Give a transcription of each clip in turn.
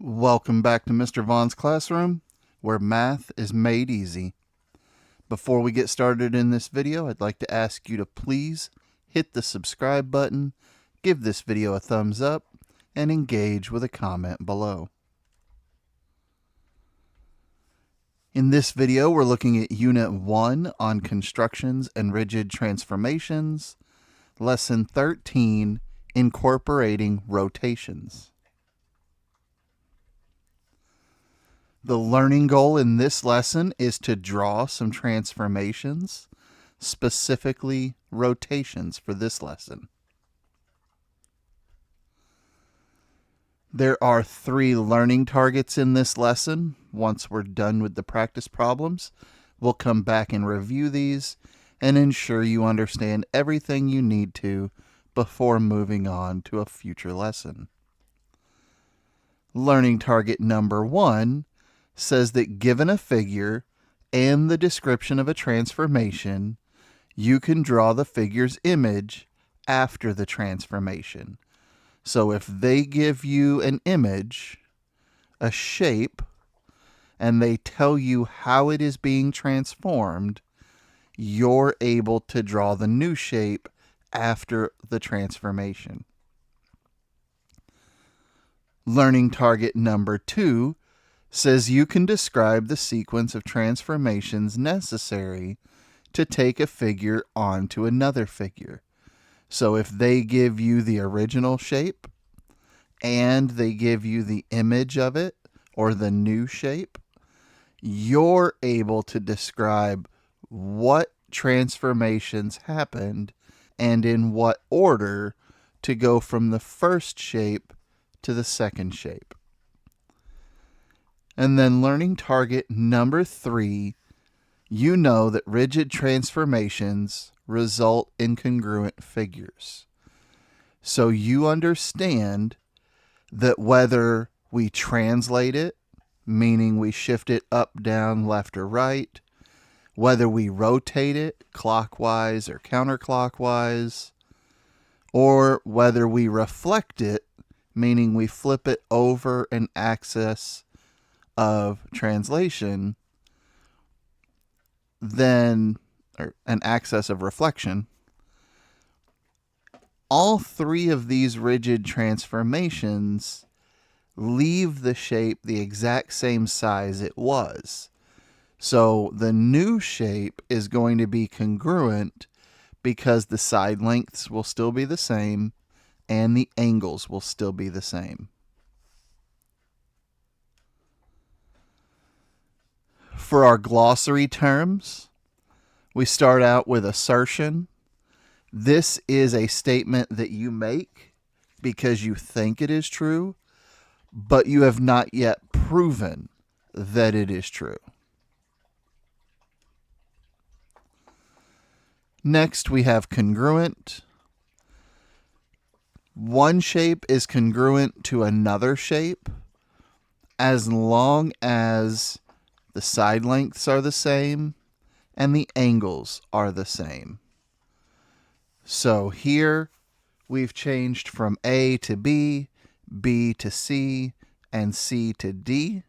Welcome back to Mr. Vaughn's classroom, where math is made easy. Before we get started in this video, I'd like to ask you to please hit the subscribe button, give this video a thumbs up, and engage with a comment below. In this video, we're looking at Unit 1 on constructions and rigid transformations, Lesson 13, incorporating rotations. The learning goal in this lesson is to draw some transformations, specifically rotations for this lesson. There are 3 learning targets in this lesson. Once we're done with the practice problems, we'll come back and review these and ensure you understand everything you need to before moving on to a future lesson. Learning target number 1 says that given a figure and the description of a transformation, you can draw the figure's image after the transformation. So if they give you an image, a shape, and they tell you how it is being transformed, you're able to draw the new shape after the transformation. Learning target number 2 says you can describe the sequence of transformations necessary to take a figure onto another figure. So if they give you the original shape and they give you the image of it or the new shape, you're able to describe what transformations happened and in what order to go from the first shape to the second shape. And then learning target number 3, you know that rigid transformations result in congruent figures. So you understand that whether we translate it, meaning we shift it up, down, left, or right, whether we rotate it clockwise or counterclockwise, or whether we reflect it, meaning we flip it over an axis of translation, then or an axis of reflection, all 3 of these rigid transformations leave the shape the exact same size it was. So the new shape is going to be congruent because the side lengths will still be the same and the angles will still be the same. For our glossary terms, we start out with assertion. This is a statement that you make because you think it is true, but you have not yet proven that it is true. Next, we have congruent. One shape is congruent to another shape as long as the side lengths are the same and the angles are the same. So here we've changed from A to B, B to C, and C to D.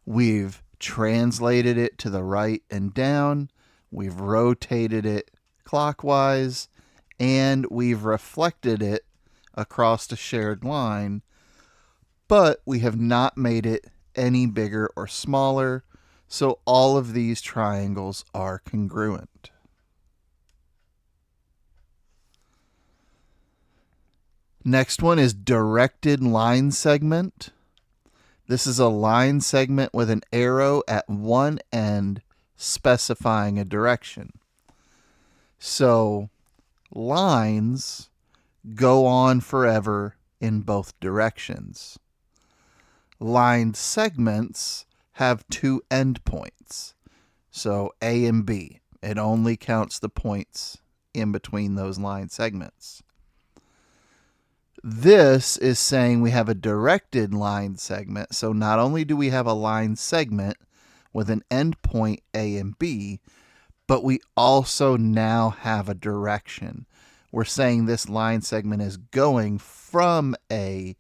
We've translated it to the right and down. We've rotated it clockwise, and we've reflected it across a shared line, but we have not made it any bigger or smaller, so all of these triangles are congruent. Next one is directed line segment. This is a line segment with an arrow at one end specifying a direction. So lines go on forever in both directions. Line segments have 2 endpoints. So A and B. It only counts the points in between those line segments. This is saying we have a directed line segment. So not only do we have a line segment with an endpoint A and B, but we also now have a direction. We're saying this line segment is going from A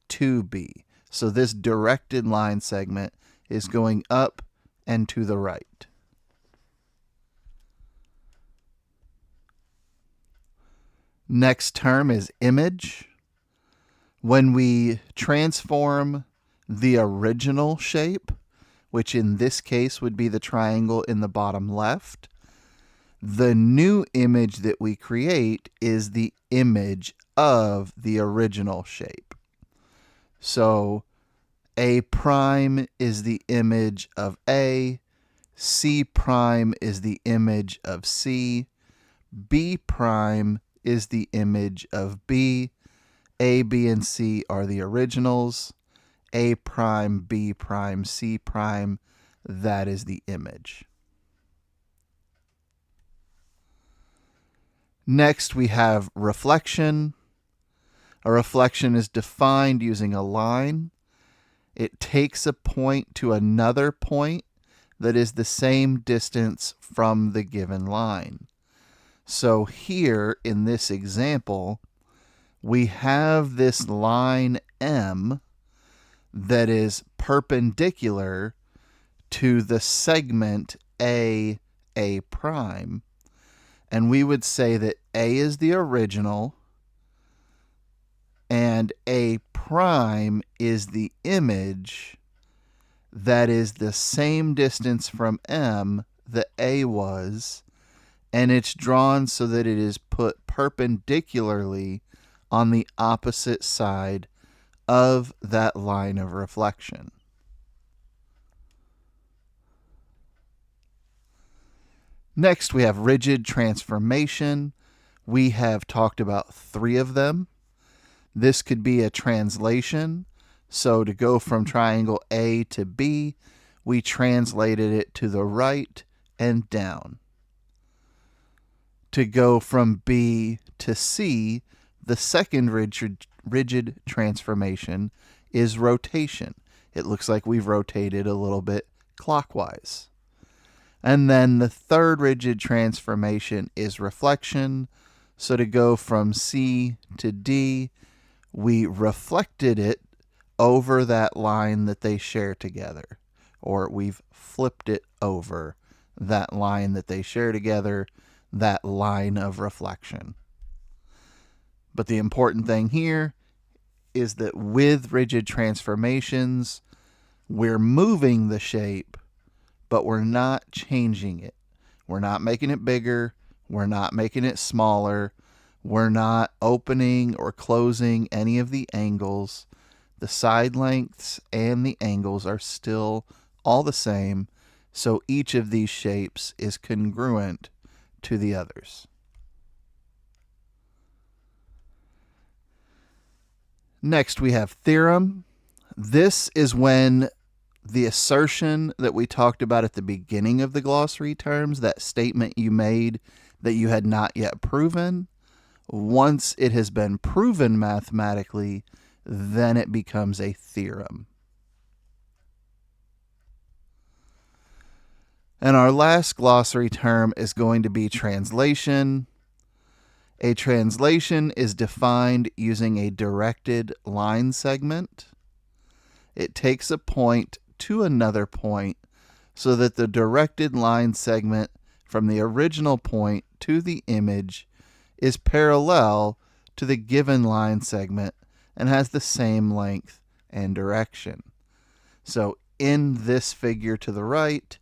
to B. So this directed line segment is going up and to the right. Next term is image. When we transform the original shape, which in this case would be the triangle in the bottom left, the new image that we create is the image of the original shape. So A prime is the image of A, C prime is the image of C, B prime is the image of B, A, B, and C are the originals, A prime, B prime, C prime, that is the image. Next, we have reflection. A reflection is defined using a line. It takes a point to another point that is the same distance from the given line. So here in this example, we have this line M that is perpendicular to the segment A prime. And we would say that A is the original and A prime is the image that is the same distance from M that A was, and it's drawn so that it is put perpendicularly on the opposite side of that line of reflection. Next, we have rigid transformation. We have talked about 3 of them. This could be a translation. So to go from triangle A to B, we translated it to the right and down. To go from B to C, the second rigid transformation is rotation. It looks like we've rotated a little bit clockwise. And then the third rigid transformation is reflection. So to go from C to D, we reflected it over that line that they share together, or we've flipped it over that line that they share together, that line of reflection. But the important thing here is that with rigid transformations, we're moving the shape, but we're not changing it. We're not making it bigger. We're not making it smaller. We're not opening or closing any of the angles. The side lengths and the angles are still all the same, so each of these shapes is congruent to the others. Next, we have theorem. This is when the assertion that we talked about at the beginning of the glossary terms, that statement you made that you had not yet proven, once it has been proven mathematically, then it becomes a theorem. And our last glossary term is going to be translation. A translation is defined using a directed line segment. It takes a point to another point so that the directed line segment from the original point to the image is parallel to the given line segment and has the same length and direction. So in this figure to the right,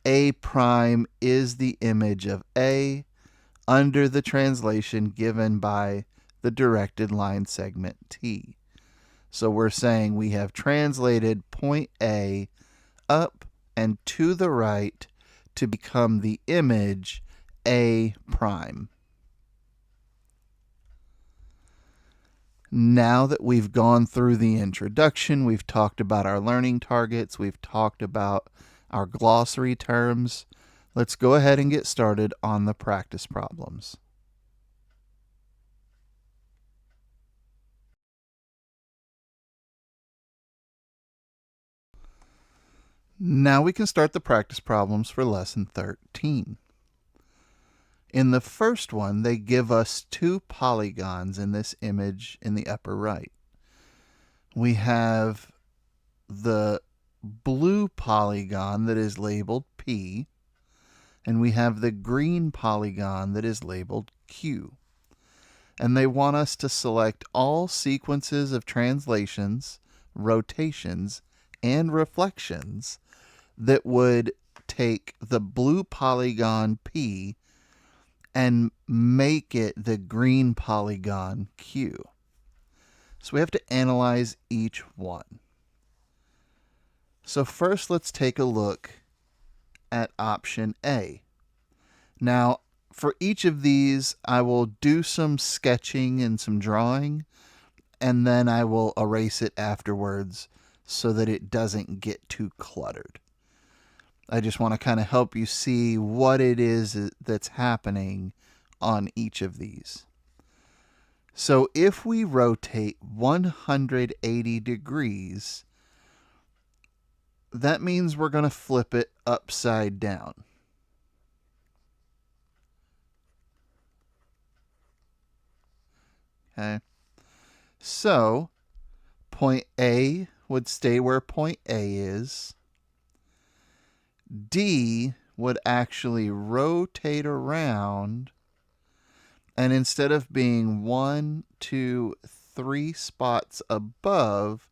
A prime is the image of A under the translation given by the directed line segment T. So we're saying we have translated point A up and to the right to become the image A prime. Now that we've gone through the introduction, we've talked about our learning targets, we've talked about our glossary terms, let's go ahead and get started on the practice problems. Now we can start the practice problems for lesson 13. In the first one, they give us 2 polygons in this image in the upper right. We have the blue polygon that is labeled P, and we have the green polygon that is labeled Q. And they want us to select all sequences of translations, rotations, and reflections that would take the blue polygon P and make it the green polygon Q. So we have to analyze each one. So first, let's take a look at option A. Now, for each of these, I will do some sketching and some drawing, and then I will erase it afterwards so that it doesn't get too cluttered. I just want to kind of help you see what it is that's happening on each of these. So if we rotate 180 degrees, that means we're going to flip it upside down. Okay. So point A would stay where point A is. D would actually rotate around, and instead of being 1, 2, 3 spots above,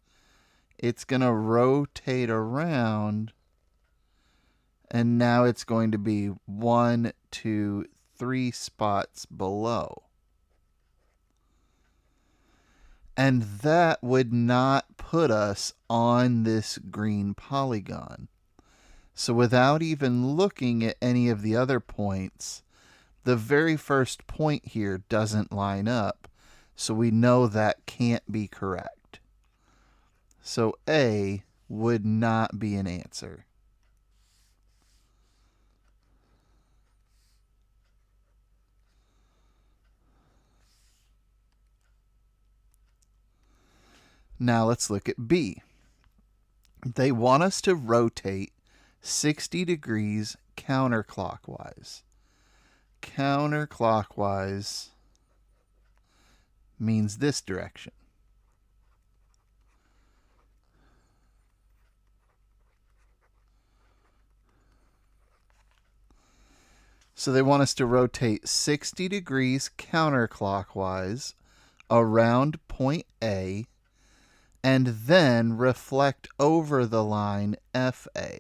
it's going to rotate around, and now it's going to be 1, 2, 3 spots below. And that would not put us on this green polygon. So without even looking at any of the other points, the very first point here doesn't line up, so we know that can't be correct. So A would not be an answer. Now let's look at B. They want us to rotate 60 degrees counterclockwise. Counterclockwise means this direction. So they want us to rotate 60 degrees counterclockwise around point A and then reflect over the line FA.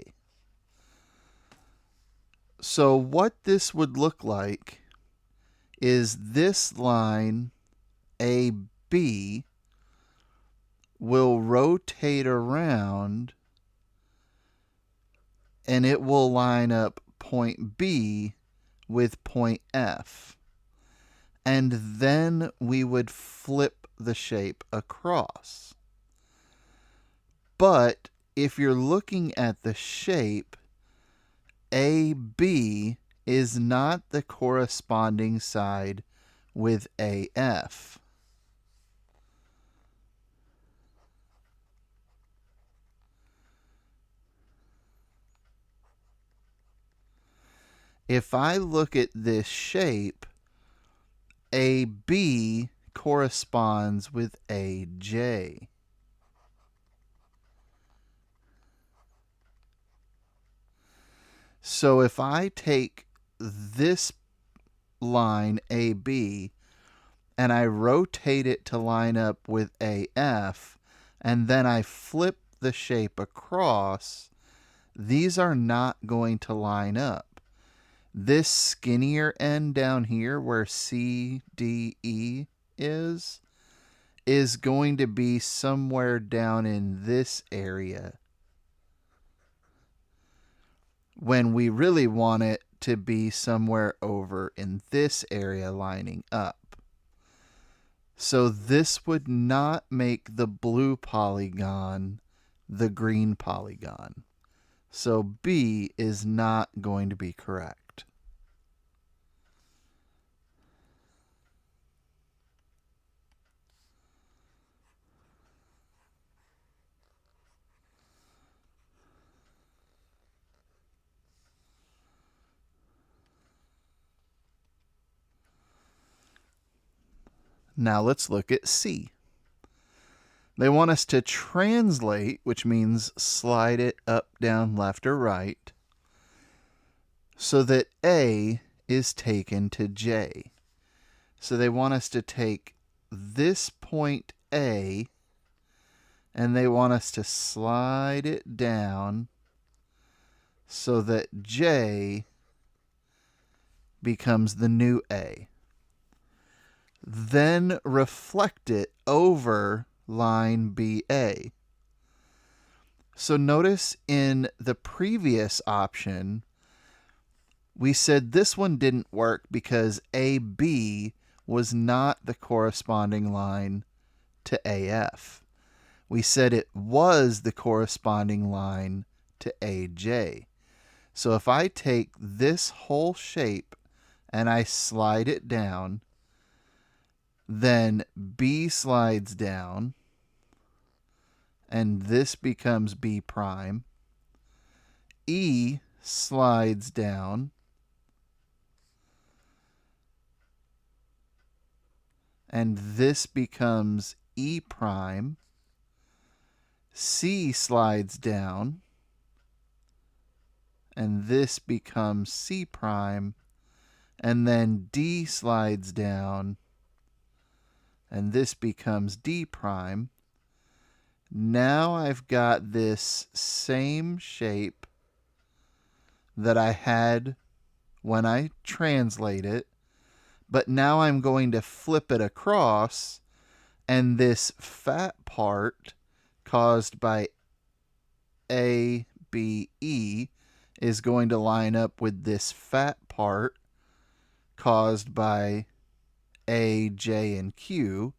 So what this would look like is this line AB will rotate around and it will line up point B with point F. And then we would flip the shape across. But if you're looking at the shape, AB is not the corresponding side with AF. If I look at this shape, AB corresponds with AJ. So if I take this line AB and I rotate it to line up with AF, and then I flip the shape across, these are not going to line up. This skinnier end down here where CDE is going to be somewhere down in this area, when we really want it to be somewhere over in this area lining up. So this would not make the blue polygon the green polygon. So B is not going to be correct. Now let's look at C. They want us to translate, which means slide it up, down, left, or right, so that A is taken to J. So they want us to take this point A, and they want us to slide it down so that J becomes the new A. Then reflect it over line BA. So notice in the previous option, we said this one didn't work because AB was not the corresponding line to AF. We said it was the corresponding line to AJ. So if I take this whole shape and I slide it down, then B slides down, and this becomes B prime. E slides down, and this becomes E prime. C slides down, and this becomes C prime. And then D slides down, and this becomes D prime. Now I've got this same shape that I had when I translate it, but now I'm going to flip it across, and this fat part caused by ABE is going to line up with this fat part caused by A, J, and Q.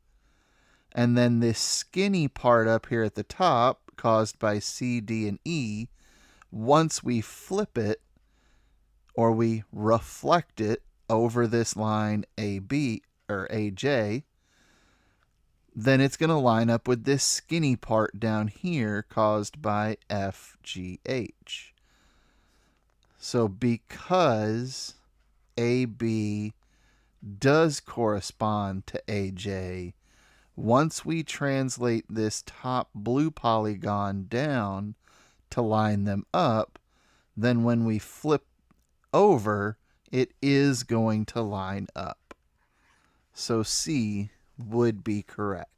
And then this skinny part up here at the top caused by C, D, and E, once we flip it or we reflect it over this line AB or AJ, then it's going to line up with this skinny part down here caused by FGH. So because AB does correspond to AJ, once we translate this top blue polygon down to line them up, then when we flip over, it is going to line up. So C would be correct.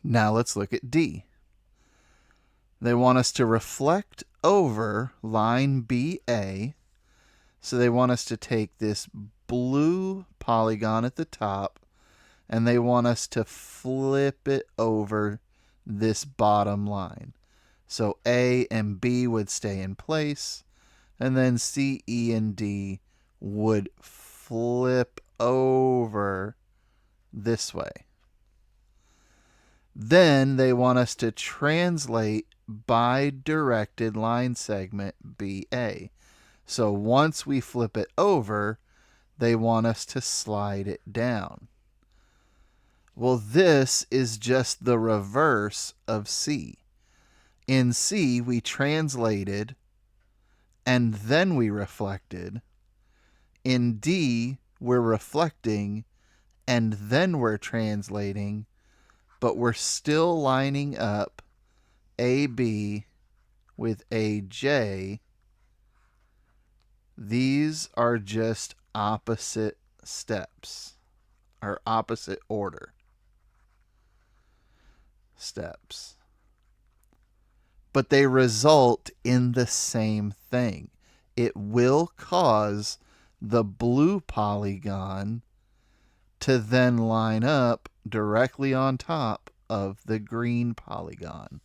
Now let's look at D. They want us to reflect over line BA. So they want us to take this blue polygon at the top, and they want us to flip it over this bottom line. So A and B would stay in place, and then C, E, and D would flip over this way. Then they want us to translate bi-directed line segment BA. So once we flip it over, they want us to slide it down. Well, this is just the reverse of C. In C, we translated and then we reflected. In D, we're reflecting and then we're translating, but we're still lining up AB with AJ. These are just opposite steps, or opposite order steps. But they result in the same thing. It will cause the blue polygon to then line up directly on top of the green polygon.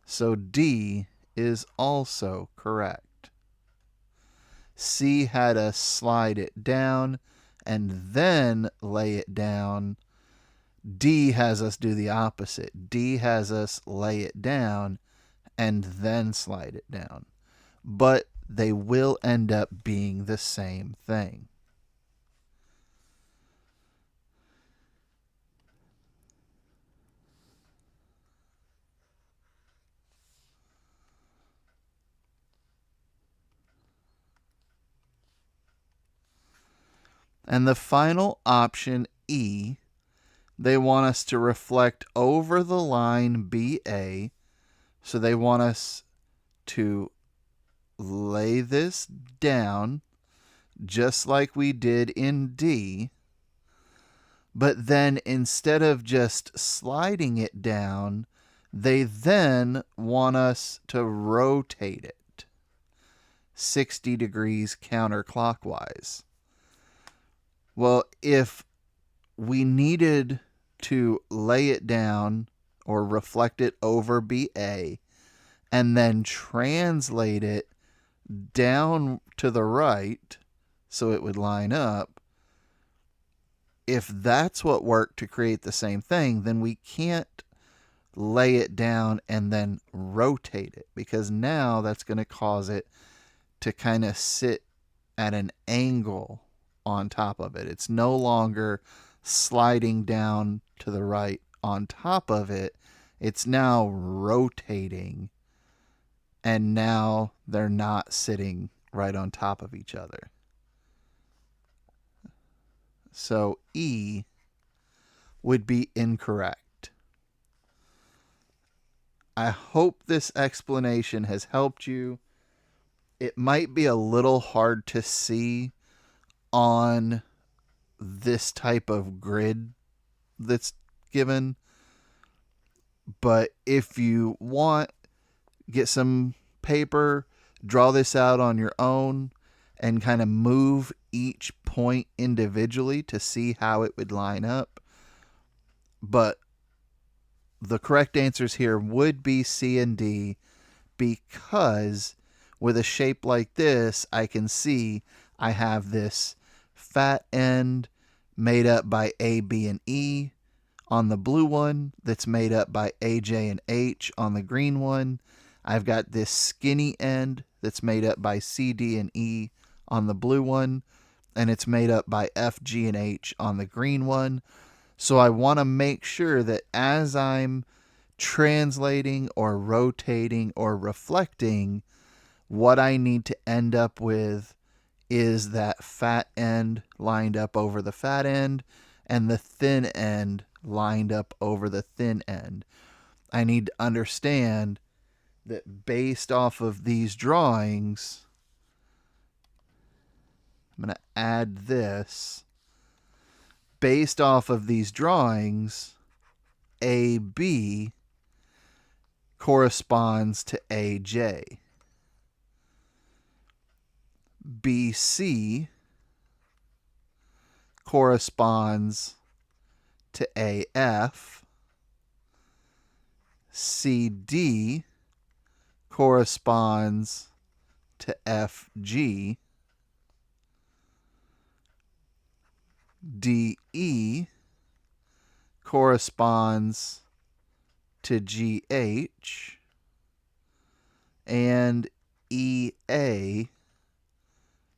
So D is also correct. C had us slide it down and then lay it down. D has us do the opposite. D has us lay it down and then slide it down. But they will end up being the same thing. And the final option, E, they want us to reflect over the line BA. So they want us to lay this down just like we did in D. But then instead of just sliding it down, they then want us to rotate it 60 degrees counterclockwise. Well, if we needed to lay it down or reflect it over BA and then translate it down to the right so it would line up, if that's what worked to create the same thing, then we can't lay it down and then rotate it, because now that's going to cause it to kind of sit at an angle on top of it. It's no longer sliding down to the right on top of it. It's now rotating, and now they're not sitting right on top of each other. So E would be incorrect. I hope this explanation has helped you. It might be a little hard to see on this type of grid that's given, but if you want, get some paper, draw this out on your own, and kind of move each point individually to see how it would line up. But the correct answers here would be C and D, because with a shape like this, I can see I have this fat end made up by A, B, and E on the blue one that's made up by A, J, and H on the green one. I've got this skinny end that's made up by C, D, and E on the blue one, and it's made up by F, G, and H on the green one. So I want to make sure that as I'm translating or rotating or reflecting, what I need to end up with is that fat end lined up over the fat end and the thin end lined up over the thin end. I need to understand that based off of these drawings, I'm going to add this. Based off of these drawings, AB corresponds to AJ. BC corresponds to AF. CD corresponds to FG. DE corresponds to GH. And EA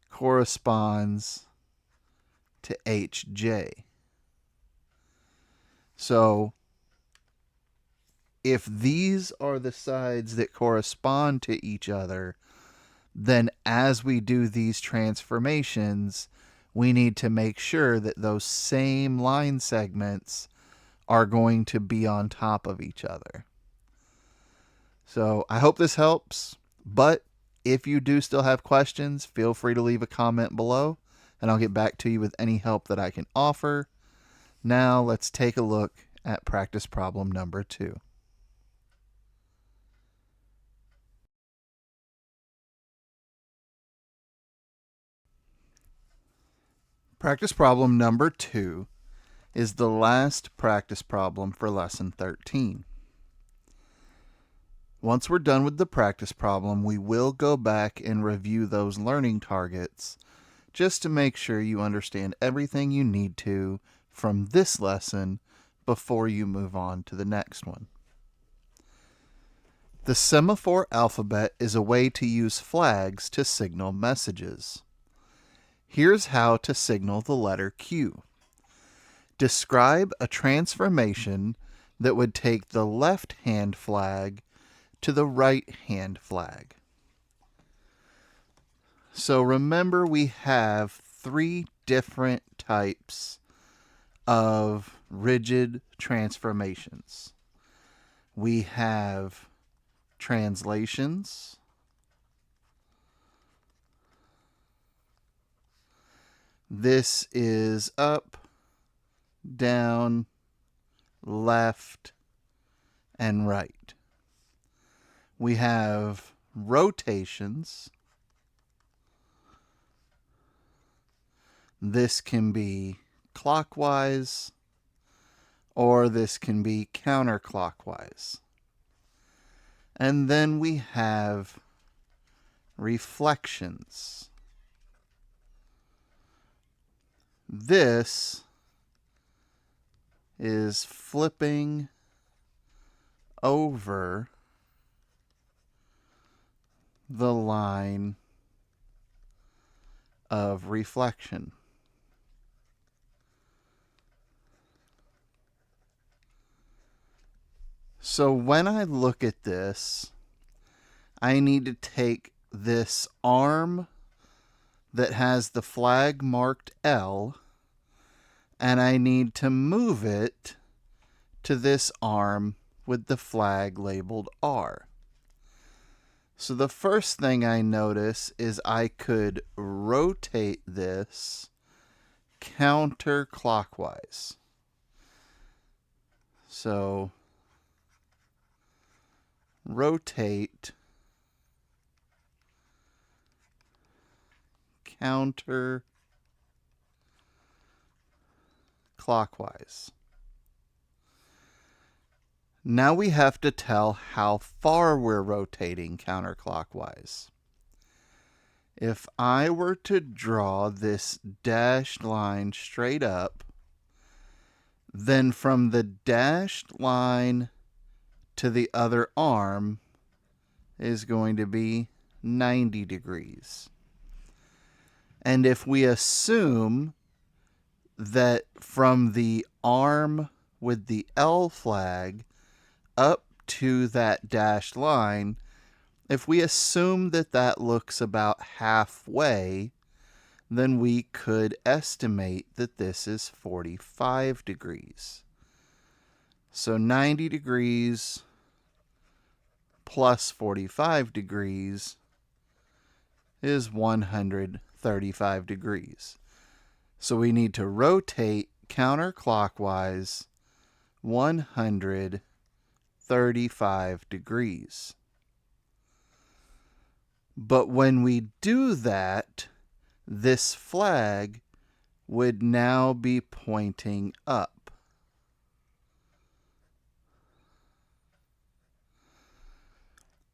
corresponds to HJ. So if these are the sides that correspond to each other, then as we do these transformations, we need to make sure that those same line segments are going to be on top of each other. So I hope this helps, but if you do still have questions, feel free to leave a comment below, and I'll get back to you with any help that I can offer. Now let's take a look at practice problem number 2. Practice problem number 2 is the last practice problem for lesson 13. Once we're done with the practice problem, we will go back and review those learning targets just to make sure you understand everything you need to from this lesson before you move on to the next one. The semaphore alphabet is a way to use flags to signal messages. Here's how to signal the letter Q. Describe a transformation that would take the left-hand flag to the right-hand flag. So remember, we have 3 different types of rigid transformations. We have translations. This is up, down, left, and right. We have rotations. This can be clockwise, or this can be counterclockwise. And then we have reflections. This is flipping over the line of reflection. So when I look at this, I need to take this arm that has the flag marked L, and I need to move it to this arm with the flag labeled R. So the first thing I notice is I could rotate this counterclockwise. So rotate counterclockwise. Now we have to tell how far we're rotating counterclockwise. If I were to draw this dashed line straight up, then from the dashed line to the other arm is going to be 90 degrees. And if we assume that from the arm with the L flag up to that dashed line, if we assume that that looks about halfway, then we could estimate that this is 45 degrees. So 90 degrees plus 45 degrees is 135 degrees. So we need to rotate counterclockwise 135 degrees. But when we do that, this flag would now be pointing up.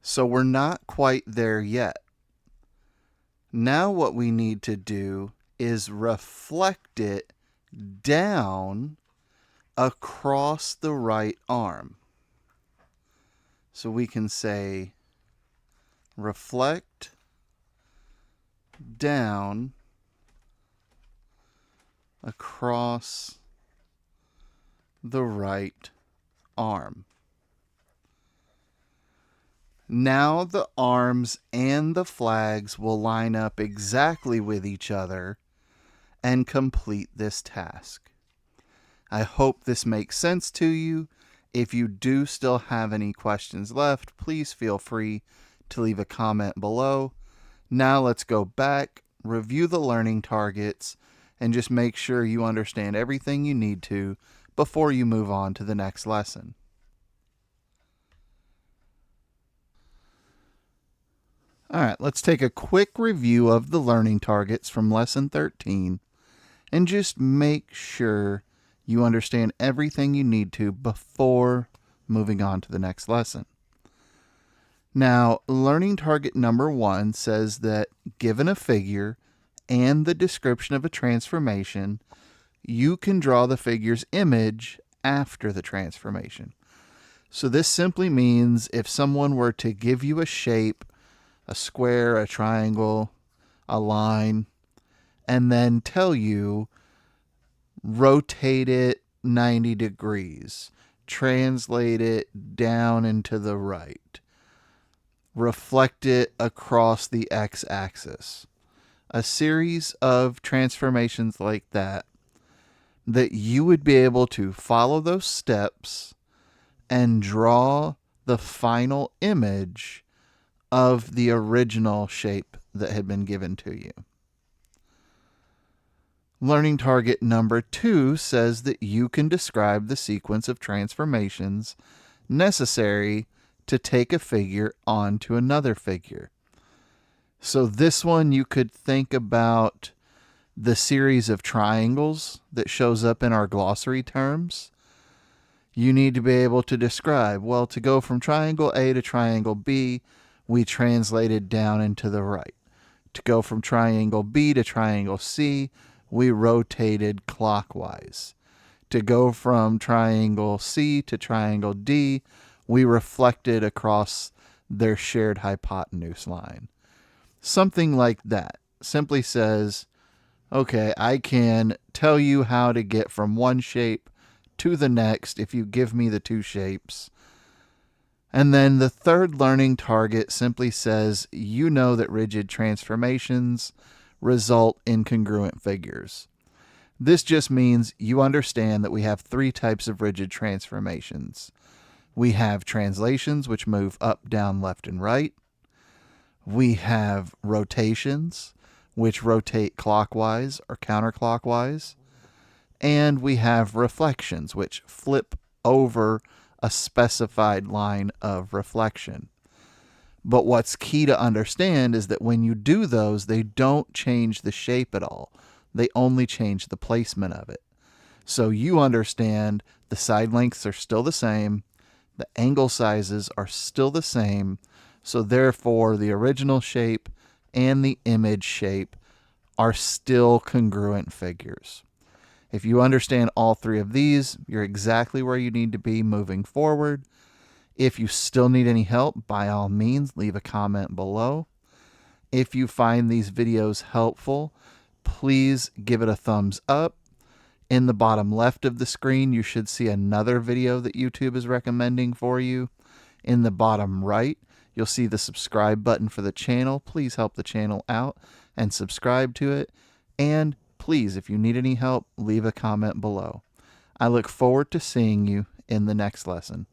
So we're not quite there yet. Now what we need to do is reflect it down across the right arm. So we can say reflect down across the right arm. Now the arms and the flags will line up exactly with each other and complete this task. I hope this makes sense to you. If you do still have any questions left, please feel free to leave a comment below. Now let's go back, review the learning targets, and just make sure you understand everything you need to before you move on to the next lesson. All right, let's take a quick review of the learning targets from Lesson 13 and just make sure you understand everything you need to before moving on to the next lesson. Now, learning target number 1 says that given a figure and the description of a transformation, you can draw the figure's image after the transformation. So this simply means if someone were to give you a shape, a square, a triangle, a line, and then tell you, rotate it 90 degrees, translate it down and to the right, reflect it across the x-axis, a series of transformations like that you would be able to follow those steps and draw the final image of the original shape that had been given to you. Learning target number 2 says that you can describe the sequence of transformations necessary to take a figure onto another figure. So this one, you could think about the series of triangles that shows up in our glossary terms. You need to be able to describe, well, to go from triangle A to triangle B, we translated down and to the right. To go from triangle B to triangle C, we rotated clockwise. To go from triangle C to triangle D, we reflected across their shared hypotenuse line. Something like that simply says, okay, I can tell you how to get from one shape to the next if you give me the two shapes. And then the third learning target simply says, you know that rigid transformations result in congruent figures. This just means you understand that we have 3 types of rigid transformations. We have translations, which move up, down, left, and right. We have rotations, which rotate clockwise or counterclockwise. And we have reflections, which flip over a specified line of reflection. But what's key to understand is that when you do those, they don't change the shape at all. They only change the placement of it. So you understand the side lengths are still the same, the angle sizes are still the same, so therefore the original shape and the image shape are still congruent figures. If you understand all 3 of these, you're exactly where you need to be moving forward. If you still need any help, by all means, leave a comment below. If you find these videos helpful, please give it a thumbs up. In the bottom left of the screen, you should see another video that YouTube is recommending for you. In the bottom right, you'll see the subscribe button for the channel. Please help the channel out and subscribe to it. And please, if you need any help, leave a comment below. I look forward to seeing you in the next lesson.